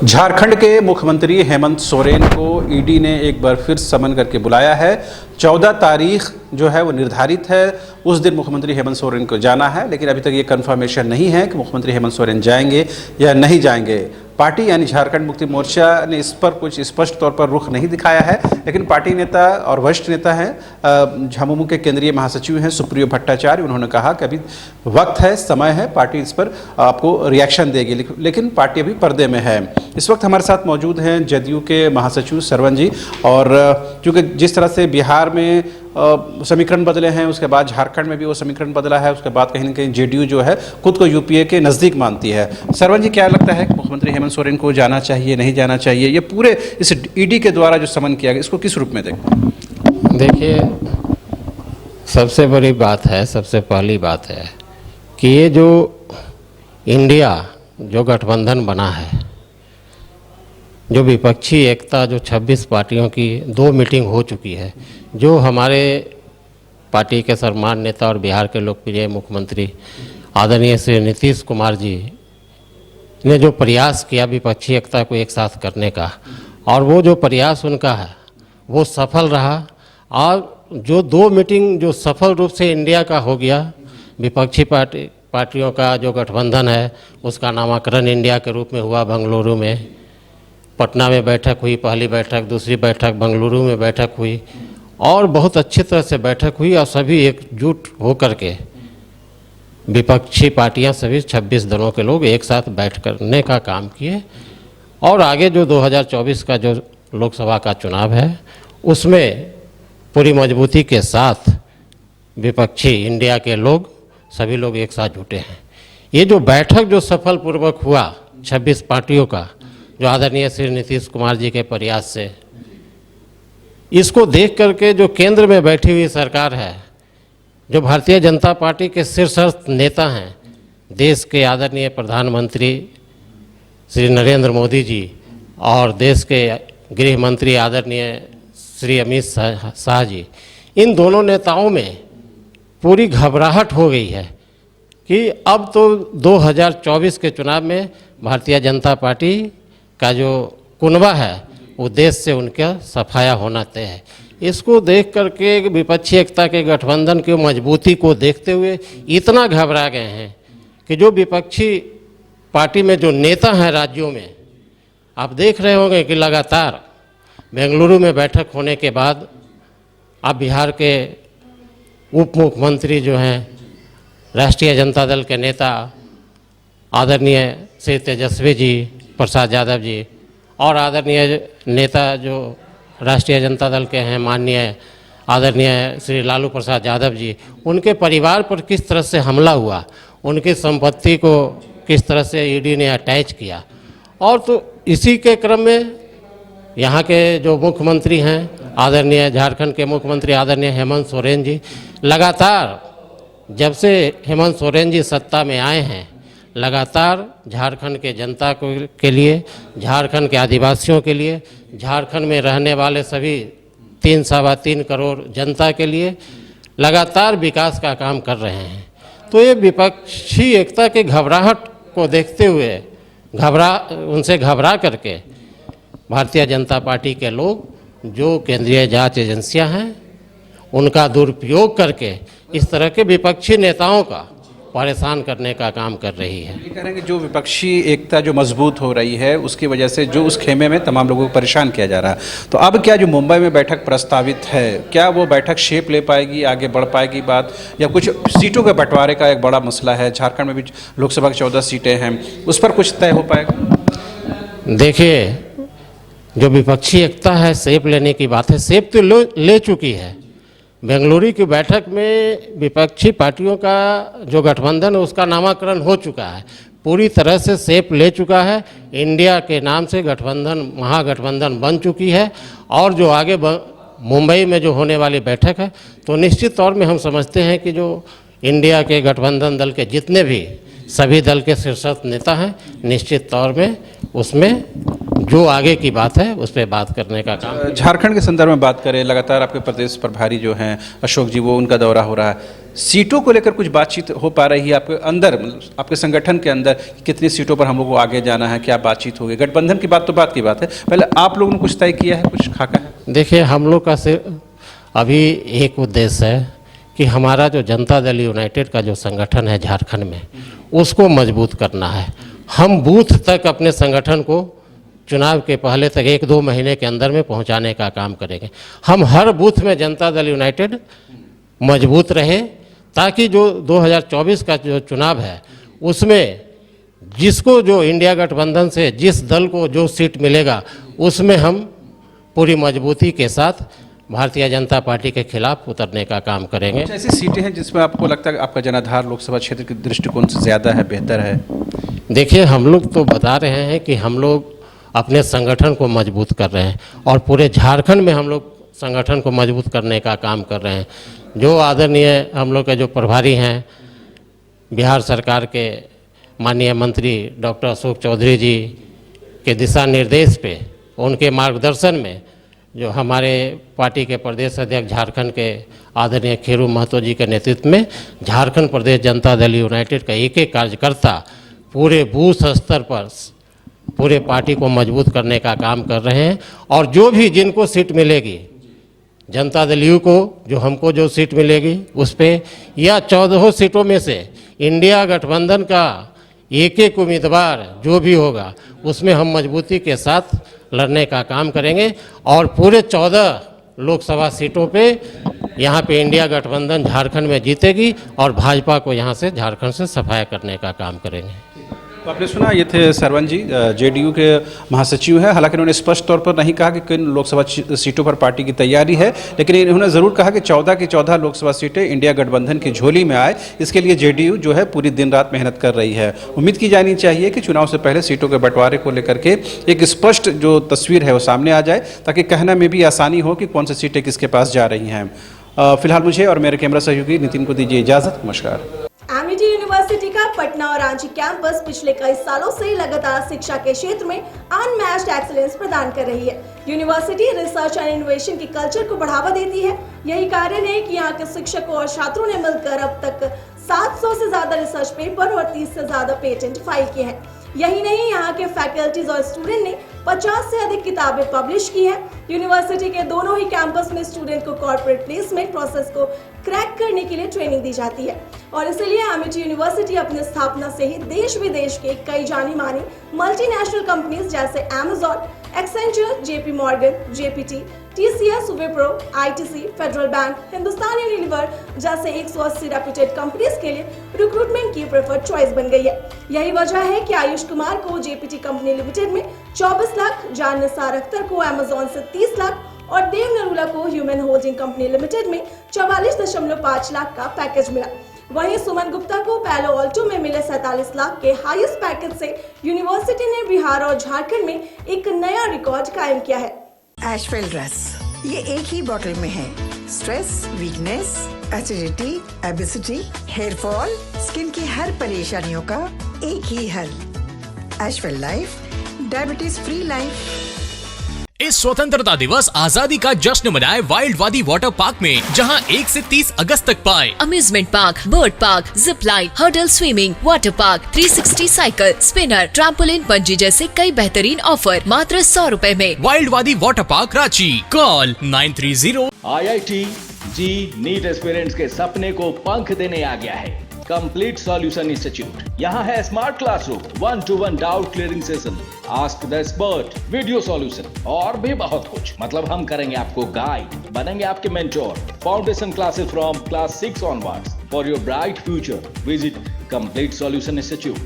झारखंड के मुख्यमंत्री हेमंत सोरेन को ईडी ने एक बार फिर समन करके बुलाया है। 14 तारीख जो है वो निर्धारित है, उस दिन मुख्यमंत्री हेमंत सोरेन को जाना है, लेकिन अभी तक ये कंफर्मेशन नहीं है कि मुख्यमंत्री हेमंत सोरेन जाएंगे या नहीं जाएंगे। पार्टी यानी झारखंड मुक्ति मोर्चा ने इस पर कुछ स्पष्ट तौर पर रुख नहीं दिखाया है, लेकिन पार्टी नेता और वरिष्ठ नेता हैं, झामुमो के केंद्रीय महासचिव हैं सुप्रियो भट्टाचार्य, उन्होंने कहा कि अभी वक्त है, समय है, पार्टी इस पर आपको रिएक्शन देगी, लेकिन पार्टी अभी पर्दे में है। इस वक्त हमारे साथ मौजूद हैं जदयू के महासचिव सरवन जी, और चूँकि जिस तरह से बिहार में समीकरण बदले हैं, उसके बाद झारखंड में भी वो समीकरण बदला है, उसके बाद कहीं ना कहीं जेडीयू जो है खुद को यूपीए के नज़दीक मानती है। सरवन जी, क्या लगता है कि मुख्यमंत्री हेमंत सोरेन को जाना चाहिए, नहीं जाना चाहिए? ये पूरे इस ईडी के द्वारा जो समन किया गया, इसको किस रूप में देखें? देखिए, सबसे बड़ी बात है, सबसे पहली बात है कि ये जो इंडिया जो गठबंधन बना है, जो विपक्षी एकता, जो 26 पार्टियों की 2 मीटिंग हो चुकी है, जो हमारे पार्टी के सर्वमान्य नेता और बिहार के लोकप्रिय मुख्यमंत्री आदरणीय श्री नीतीश कुमार जी ने जो प्रयास किया विपक्षी एकता को एक साथ करने का, और वो जो प्रयास उनका है वो सफल रहा। और जो 2 मीटिंग जो सफल रूप से इंडिया का हो गया, विपक्षी पार्टियों का जो गठबंधन है उसका नामकरण इंडिया के रूप में हुआ। बेंगलुरु में, पटना में बैठक हुई, पहली बैठक, दूसरी बैठक बेंगलुरु में बैठक हुई, और बहुत अच्छी तरह से बैठक हुई, और सभी एकजुट होकर के विपक्षी पार्टियां, सभी 26 दलों के लोग एक साथ बैठ करने का काम किए। और आगे जो 2024 का जो लोकसभा का चुनाव है उसमें पूरी मजबूती के साथ विपक्षी इंडिया के लोग, सभी लोग एक साथ जुटे हैं। ये जो बैठक जो सफलपूर्वक हुआ 26 पार्टियों का, जो आदरणीय श्री नीतीश कुमार जी के प्रयास से, इसको देख करके जो केंद्र में बैठी हुई सरकार है, जो भारतीय जनता पार्टी के शीर्षस्थ नेता हैं, देश के आदरणीय प्रधानमंत्री श्री नरेंद्र मोदी जी और देश के गृह मंत्री आदरणीय श्री अमित शाह जी, इन दोनों नेताओं में पूरी घबराहट हो गई है कि अब तो 2024 के चुनाव में भारतीय जनता पार्टी का जो कुनबा है वो देश से उनका सफाया होना तय है। इसको देख करके विपक्षी एकता के गठबंधन की मजबूती को देखते हुए इतना घबरा गए हैं कि जो विपक्षी पार्टी में जो नेता हैं राज्यों में, आप देख रहे होंगे कि लगातार बेंगलुरु में बैठक होने के बाद अब बिहार के उप मुख्यमंत्री जो हैं, राष्ट्रीय जनता दल के नेता आदरणीय श्री तेजस्वी जी प्रसाद यादव जी, और आदरणीय नेता जो राष्ट्रीय जनता दल के हैं माननीय आदरणीय श्री लालू प्रसाद यादव जी, उनके परिवार पर किस तरह से हमला हुआ, उनकी संपत्ति को किस तरह से ईडी ने अटैच किया। और तो इसी के क्रम में यहाँ के जो मुख्यमंत्री हैं, आदरणीय झारखंड के मुख्यमंत्री आदरणीय हेमंत सोरेन जी, लगातार जब से हेमंत सोरेन जी सत्ता में आए हैं, लगातार झारखंड के जनता के लिए, झारखंड के आदिवासियों के लिए, झारखंड में रहने वाले सभी 3-3.25 करोड़ जनता के लिए लगातार विकास का काम कर रहे हैं। तो ये विपक्षी एकता के घबराहट को देखते हुए उनसे घबरा करके भारतीय जनता पार्टी के लोग, जो केंद्रीय जांच एजेंसियां हैं, उनका दुरुपयोग करके इस तरह के विपक्षी नेताओं का परेशान करने का काम कर रही है। ये कह रहे हैं कि जो विपक्षी एकता जो मजबूत हो रही है उसकी वजह से जो उस खेमे में तमाम लोगों को परेशान किया जा रहा है। तो अब क्या जो मुंबई में बैठक प्रस्तावित है, क्या वो बैठक शेप ले पाएगी, आगे बढ़ पाएगी बात, या कुछ सीटों के बंटवारे का एक बड़ा मसला है, झारखंड में भी लोकसभा की 14 सीटें हैं, उस पर कुछ तय हो पाएगा? देखिए, जो विपक्षी एकता है, शेप लेने की बात है, शेप तो ले चुकी है। बेंगलुरु की बैठक में विपक्षी पार्टियों का जो गठबंधन है उसका नामकरण हो चुका है, पूरी तरह से शेप ले चुका है। इंडिया के नाम से गठबंधन, महागठबंधन बन चुकी है। और जो आगे मुंबई में जो होने वाली बैठक है, तो निश्चित तौर में हम समझते हैं कि जो इंडिया के गठबंधन दल के जितने भी सभी दल के शीर्षस्थ नेता हैं, निश्चित तौर में उसमें जो आगे की बात है उस पर बात करने का काम। झारखंड के संदर्भ में बात करें, लगातार आपके प्रदेश प्रभारी जो हैं अशोक जी, वो उनका दौरा हो रहा है, सीटों को लेकर कुछ बातचीत हो पा रही है आपके अंदर, मतलब आपके संगठन के अंदर, कि कितनी सीटों पर हम लोग को आगे जाना है, क्या बातचीत होगी? गठबंधन की बात तो बात की बात है, पहले आप लोगों ने कुछ तय किया है, कुछ खाका है? देखिए, हम लोग का सिर्फ अभी एक उद्देश्य है कि हमारा जो जनता दल यूनाइटेड का जो संगठन है झारखंड में, उसको मजबूत करना है। हम बूथ तक अपने संगठन को चुनाव के पहले तक 1-2 महीने के अंदर में पहुंचाने का काम करेंगे। हम हर बूथ में जनता दल यूनाइटेड मजबूत रहे, ताकि जो 2024 का जो चुनाव है उसमें जिसको जो इंडिया गठबंधन से जिस दल को जो सीट मिलेगा उसमें हम पूरी मजबूती के साथ भारतीय जनता पार्टी के खिलाफ उतरने का काम करेंगे। कुछ ऐसी सीटें हैं जिसमें आपको लगता है कि आपका जनाधार लोकसभा क्षेत्र के दृष्टिकोण से ज़्यादा है, बेहतर है? देखिए, हम लोग तो बता रहे हैं कि हम लोग अपने संगठन को मजबूत कर रहे हैं और पूरे झारखंड में हम लोग संगठन को मजबूत करने का काम कर रहे हैं। जो आदरणीय हम लोग के जो प्रभारी हैं बिहार सरकार के माननीय मंत्री डॉक्टर अशोक चौधरी जी के दिशा निर्देश पे, उनके मार्गदर्शन में जो हमारे पार्टी के प्रदेश अध्यक्ष झारखंड के आदरणीय खेरू महतो जी के नेतृत्व में झारखंड प्रदेश जनता दल यूनाइटेड का एक एक कार्यकर्ता पूरे बूथ स्तर पर पूरे पार्टी को मजबूत करने का काम कर रहे हैं। और जो भी जिनको सीट मिलेगी जनता दल यू को, जो हमको जो सीट मिलेगी उस पर, या 14 सीटों में से इंडिया गठबंधन का एक एक उम्मीदवार जो भी होगा उसमें हम मजबूती के साथ लड़ने का काम करेंगे। और पूरे 14 लोकसभा सीटों पे यहाँ पे इंडिया गठबंधन झारखंड में जीतेगी और भाजपा को यहाँ से झारखंड से सफाया करने का काम करेंगे। तो आपने सुना, ये थे सरवन जी, जेडीयू के महासचिव हैं। हालांकि उन्होंने स्पष्ट तौर पर नहीं कहा कि किन लोकसभा सीटों पर पार्टी की तैयारी है, लेकिन इन्होंने ज़रूर कहा कि 14 की 14 लोकसभा सीटें इंडिया गठबंधन की झोली में आए, इसके लिए जेडीयू जो है पूरी दिन रात मेहनत कर रही है। उम्मीद की जानी चाहिए कि चुनाव से पहले सीटों के बंटवारे को लेकर के एक स्पष्ट जो तस्वीर है वो सामने आ जाए, ताकि कहना में भी आसानी हो कि कौन सी सीटें किसके पास जा रही हैं। फिलहाल मुझे और मेरे कैमरा सहयोगी नितिन को दीजिए इजाज़त। नमस्कार। एमिटी यूनिवर्सिटी का पटना और रांची कैंपस पिछले कई सालों से लगातार शिक्षा के क्षेत्र में अनमैच्ड एक्सीलेंस प्रदान कर रही है। यूनिवर्सिटी रिसर्च एंड इनोवेशन की कल्चर को बढ़ावा देती है। यही कारण है कि यहाँ के शिक्षकों और छात्रों ने मिलकर अब तक 700 से ज्यादा रिसर्च पेपर और 30 से ज्यादा पेटेंट फाइल किए हैं। यही नहीं, यहाँ के फैकल्टीज और स्टूडेंट ने 50 से अधिक किताबें पब्लिश की हैं। यूनिवर्सिटी के दोनों ही कैंपस में स्टूडेंट को कॉर्पोरेट प्लेसमेंट प्रोसेस को क्रैक करने के लिए ट्रेनिंग दी जाती है और इसलिए एमिटी यूनिवर्सिटी अपनी स्थापना से ही देश विदेश के कई जानी मानी मल्टीनेशनल कंपनीज जैसे Amazon, Accenture, JP Morgan, GPT, TCS, Wipro, ITC, federal bank, Hindustan Unilever जैसे 180 रेप्यूटेड कंपनीज के लिए रिक्रूटमेंट की प्रेफर्ड चॉइस बन गई है। यही वजह है कि आयुष कुमार को जेपीटी कंपनी लिमिटेड में 24 लाख, जान निसार अख्तर को अमेज़न से 30 लाख और देव नरूला को ह्यूमन होल्डिंग कंपनी लिमिटेड में 44.5 लाख का पैकेज मिला। वहीं सुमन गुप्ता को पैलो ऑल्टो में मिले 47 लाख के हाईएस्ट पैकेज से यूनिवर्सिटी ने बिहार और झारखंड में एक नया रिकॉर्ड कायम किया है। एशवेल रस, ये एक ही बोतल में है। Stress, weakness, acidity, obesity, hair fall, skin की हर परेशानियों का एक ही हल। Ashwell life, diabetes free life. इस स्वतंत्रता दिवस आजादी का जश्न मनाए वाइल्ड वादी वाटर पार्क में, जहां 1 से 30 अगस्त तक पाए amusement park, bird park, zip line, hurdle swimming, water park, 360 cycle, spinner, trampoline, bungee जैसे कई बेहतरीन ऑफर मात्र 100 रुपए में। वाइल्ड वादी water park Ranchi, call 930। IIT जी नीट एस्पिरेंट्स के सपने को पंख देने आ गया है कंप्लीट सॉल्यूशन इंस्टीट्यूट। यहाँ है smart classroom, 1-to-1 doubt clearing session, ask the expert, video solution और भी बहुत कुछ। मतलब हम करेंगे आपको गाइड, बनेंगे आपके mentor. Foundation classes from class 6 onwards for your bright future. Visit complete solution institute,